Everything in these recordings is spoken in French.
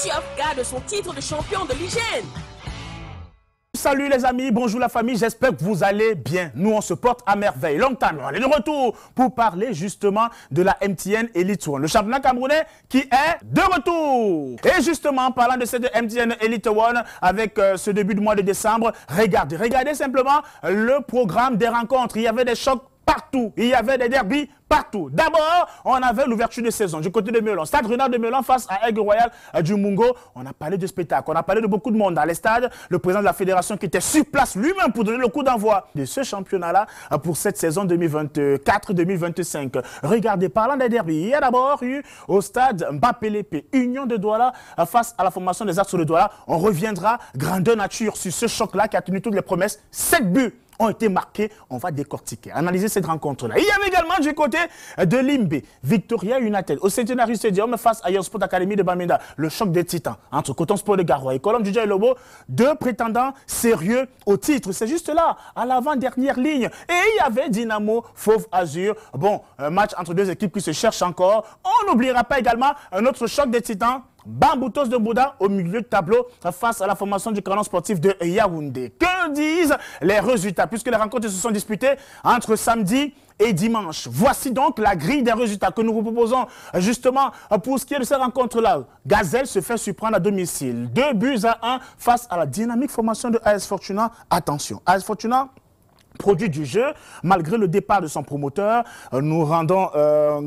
Tiof garde son titre de champion de l'hygiène. Salut les amis, bonjour la famille, j'espère que vous allez bien. Nous, on se porte à merveille. Longtemps, on est de retour pour parler justement de la MTN Elite One, le championnat camerounais qui est de retour. Et justement, en parlant de cette MTN Elite One, avec ce début de mois de décembre, regardez simplement le programme des rencontres. Il y avait des chocs partout, il y avait des derbies partout. D'abord, on avait l'ouverture de saison du côté de Melon. Stade Renard de Melon face à Aigle Royal du Mungo. On a parlé de spectacle, on a parlé de beaucoup de monde dans les stades. Le président de la fédération qui était sur place lui-même pour donner le coup d'envoi de ce championnat-là pour cette saison 2024-2025. Regardez, parlant des derbies, il y a d'abord eu au stade Mbappé-Lépé, Union de Douala face à la formation des Astres de Douala. On reviendra grandeur nature sur ce choc-là qui a tenu toutes les promesses. 7 buts ont été marqués, on va décortiquer, analyser cette rencontre-là. Il y avait également du côté de Limbe, Victoria United, au Centenary Stadium face à Young Sport Academy de Bamenda. Le choc des titans entre Coton Sport de Garoua et Colombe Djidja et Lobo, deux prétendants sérieux au titre. C'est juste là, à l'avant-dernière ligne. Et il y avait Dynamo Fauve Azur. Bon, un match entre deux équipes qui se cherchent encore. On n'oubliera pas également un autre choc des titans. Bamboutos de Bouddha au milieu de tableau face à la formation du canon sportif de Yaoundé. Que disent les résultats puisque les rencontres se sont disputées entre samedi et dimanche? Voici donc la grille des résultats que nous vous proposons justement pour ce qui est de ces rencontres-là. Gazelle se fait surprendre à domicile. 2-1 face à la dynamique formation de AS Fortuna. Attention, AS Fortuna, produit du jeu, malgré le départ de son promoteur, nous rendons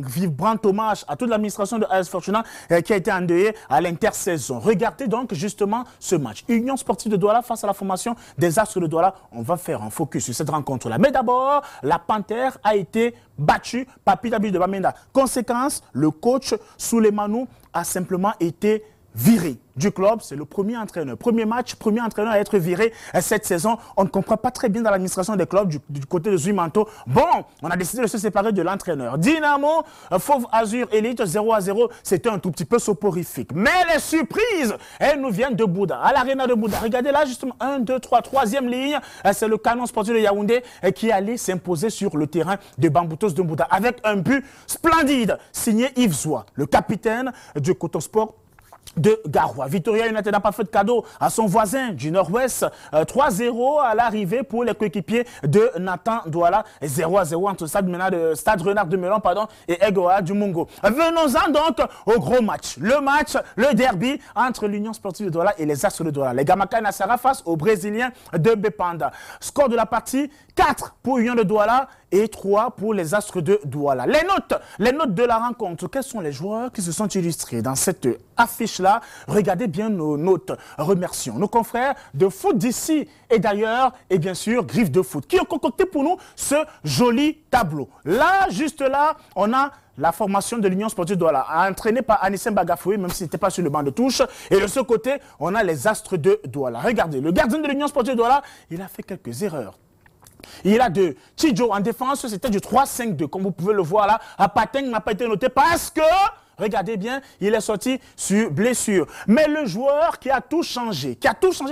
vibrant hommage à toute l'administration de AS Fortuna qui a été endeuillée à l'intersaison. Regardez donc justement ce match. Union sportive de Douala face à la formation des Astres de Douala. On va faire un focus sur cette rencontre-là. Mais d'abord, la Panthère a été battue par Pitabi de Bamenda. Conséquence, le coach Souleymanou a simplement été viré du club. C'est le premier entraîneur. Premier match, premier entraîneur à être viré cette saison. On ne comprend pas très bien dans l'administration des clubs du côté de Zuimanto. Bon, on a décidé de se séparer de l'entraîneur. Dynamo, Fauve Azur Elite 0-0. C'était un tout petit peu soporifique. Mais les surprises, elles nous viennent de Bouddha, à l'Arena de Bouddha. Regardez là, justement, 1, 2, 3, troisième ligne. C'est le canon sportif de Yaoundé qui allait s'imposer sur le terrain de Bamboutos de Bouddha avec un but splendide signé Yves Zoua, le capitaine du Coton Sport de Garoua. Victoria United n'a pas fait de cadeau à son voisin du Nord-Ouest. 3-0 à l'arrivée pour les coéquipiers de Nathan Douala. 0-0 entre Stade Renard de Melon et Aigle Royal du Mungo. Venons-en donc au gros match. Le derby entre l'Union sportive de Douala et les Astres de Douala. Les Gamaka Nassara face aux Brésiliens de Bepanda. Score de la partie, 4 pour Union de Douala et 3 pour les Astres de Douala. Les notes de la rencontre. Quels sont les joueurs qui se sont illustrés dans cette affiche-là? Regardez bien nos notes. Remercions nos confrères de foot d'ici et d'ailleurs, et bien sûr, Griffe de foot, qui ont concocté pour nous ce joli tableau. Là, juste là, on a la formation de l'Union sportive de Douala, entraînée par Anissem Bagafoui, même s'il n'était pas sur le banc de touche. Et de ce côté, on a les Astres de Douala. Regardez, le gardien de l'Union sportive de Douala, il a fait quelques erreurs. Il a de Tidjo en défense, c'était du 3-5-2, comme vous pouvez le voir là. Apateng n'a pas été noté parce que, regardez bien, il est sorti sur blessure. Mais le joueur qui a tout changé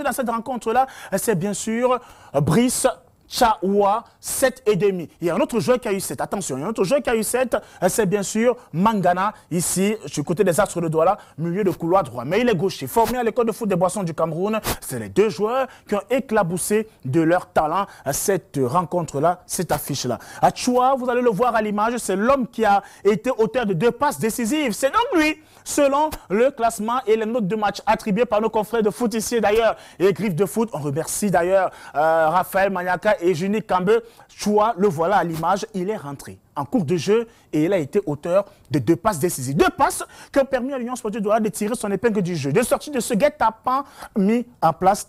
dans cette rencontre-là, c'est bien sûr Brice Chaoua, 7,5. Il y a un autre joueur qui a eu 7. Attention, il y a un autre joueur qui a eu 7. C'est bien sûr Mangana, ici, du côté des Astres de Douala, milieu de couloir droit. Mais il est gaucher. Formé à l'école de foot des Boissons du Cameroun, c'est les deux joueurs qui ont éclaboussé de leur talent cette rencontre-là, cette affiche-là. Choua, vous allez le voir à l'image, c'est l'homme qui a été auteur de 2 passes décisives. C'est donc lui, selon le classement et les notes de match attribuées par nos confrères de foot ici d'ailleurs. Et Griffe de foot, on remercie d'ailleurs Raphaël Maniaka et Juni Kambe. Choua, le voilà à l'image, il est rentré en cours de jeu et il a été auteur de 2 passes décisives. 2 passes qui ont permis à l'Union sportive de Douala de tirer son épingle du jeu, de sortir de ce guet-apens mis en place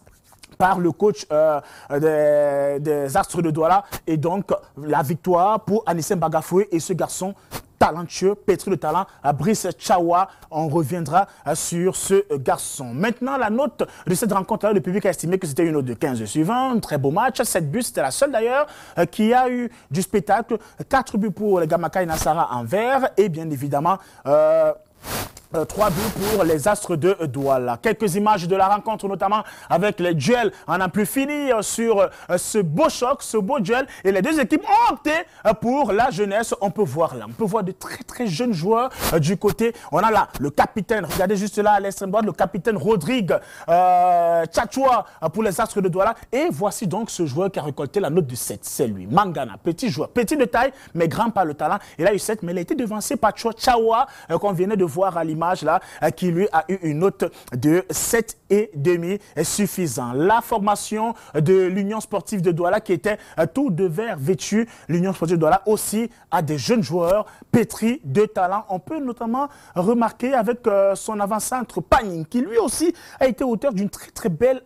par le coach des Astres de Douala. Et donc, la victoire pour Anissem Bagafoui et ce garçon talentueux, pétri de talent, Brice Chaoua. On reviendra sur ce garçon. Maintenant, la note de cette rencontre-là, le public a estimé que c'était une note de 15 suivant. Un très beau match. 7 buts, c'était la seule d'ailleurs qui a eu du spectacle. 4 buts pour les Gamaka et Nassara en vert. Et bien évidemment, 3 buts pour les Astres de Douala. Quelques images de la rencontre, notamment avec les duels. On n'a plus fini sur ce beau choc, ce beau duel. Et les deux équipes ont opté pour la jeunesse. On peut voir là, on peut voir de très jeunes joueurs du côté. On a là le capitaine, regardez juste là à l'extrême droite, le capitaine Rodrigue Tchatchoua pour les Astres de Douala. Et voici donc ce joueur qui a récolté la note de 7. C'est lui, Mangana, petit joueur, petit de taille, mais grand par le talent. Il a eu 7, mais il a été devancé par Tchawa qu'on venait de voir à l'image là, qui lui a eu une note de 7,5 suffisant. La formation de l'Union sportive de Douala qui était tout de vert vêtu. L'Union sportive de Douala aussi a des jeunes joueurs pétris de talent. On peut notamment remarquer avec son avant-centre Pagning qui lui aussi a été auteur d'une très belle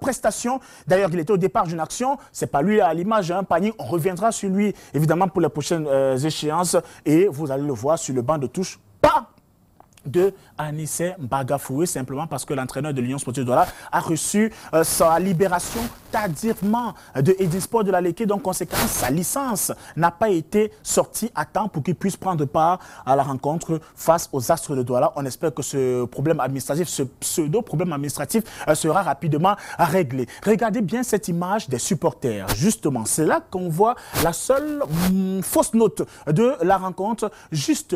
prestation. D'ailleurs, il était au départ d'une action. C'est pas lui à l'image, hein, Pagning. On reviendra sur lui évidemment pour les prochaines échéances et vous allez le voir sur le banc de touche. Pas de Anissé Mbagafoué, simplement parce que l'entraîneur de l'Union sportive de Douala a reçu sa libération tardivement de Edisport de la Léké. Donc, conséquence, sa licence n'a pas été sortie à temps pour qu'il puisse prendre part à la rencontre face aux Astres de Douala. On espère que ce problème administratif, ce pseudo-problème administratif sera rapidement réglé. Regardez bien cette image des supporters. Justement, c'est là qu'on voit la seule fausse note de la rencontre. Juste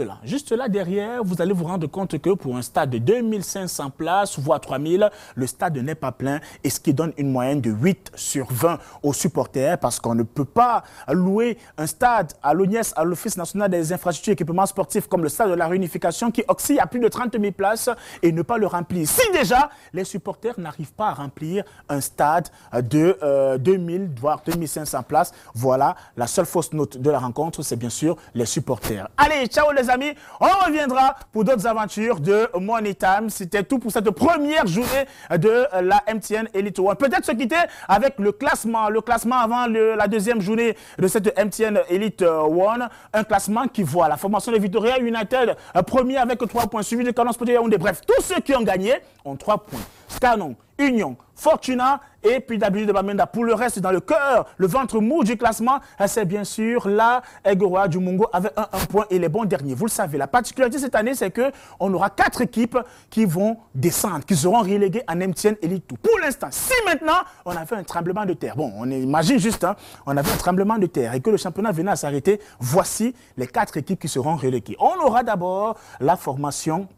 là derrière, vous allez vous rendre compte que pour un stade de 2500 places, voire 3000, le stade n'est pas plein et ce qui donne une moyenne de 8 sur 20 aux supporters parce qu'on ne peut pas louer un stade à l'ONIES, à l'Office national des infrastructures et équipements sportifs comme le stade de la Réunification qui oscille à plus de 30 000 places et ne pas le remplir. Si déjà les supporters n'arrivent pas à remplir un stade de 2000 voire 2500 places, voilà la seule fausse note de la rencontre, c'est bien sûr les supporters. Allez, ciao les amis, on reviendra pour d'autres aventures de Money Time. C'était tout pour cette première journée de la MTN Elite One. Peut-être se quitter avec le classement avant la deuxième journée de cette MTN Elite One. Un classement qui voit la formation de Victoria United premier avec 3 points, suivi de Canon Sport Yaoundé. Bref, tous ceux qui ont gagné ont 3 points. Canon, Union, Fortuna et puis WD de Bamenda. Pour le reste, dans le cœur, le ventre mou du classement, c'est bien sûr la Egoroa du Mungo avec un point et les bons derniers. Vous le savez, la particularité cette année, c'est qu'on aura 4 équipes qui vont descendre, qui seront reléguées en MTN Elite 2. Pour l'instant, si maintenant on avait un tremblement de terre, bon, on imagine juste, hein, on avait un tremblement de terre et que le championnat venait à s'arrêter, voici les 4 équipes qui seront reléguées. On aura d'abord la formation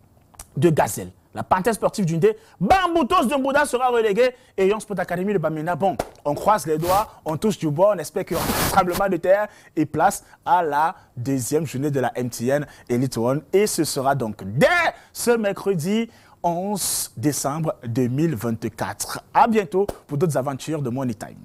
de Gazelle. La Panthère sportive d'Undé, Bamboutos de Mbouda sera relégué et Young Sport Academy de Bamenda. Bon, on croise les doigts, on touche du bois, on espère qu'il y aura un tremblement de terre et place à la deuxième journée de la MTN Elite One. Et ce sera donc dès ce mercredi 11 décembre 2024. À bientôt pour d'autres aventures de Money Time.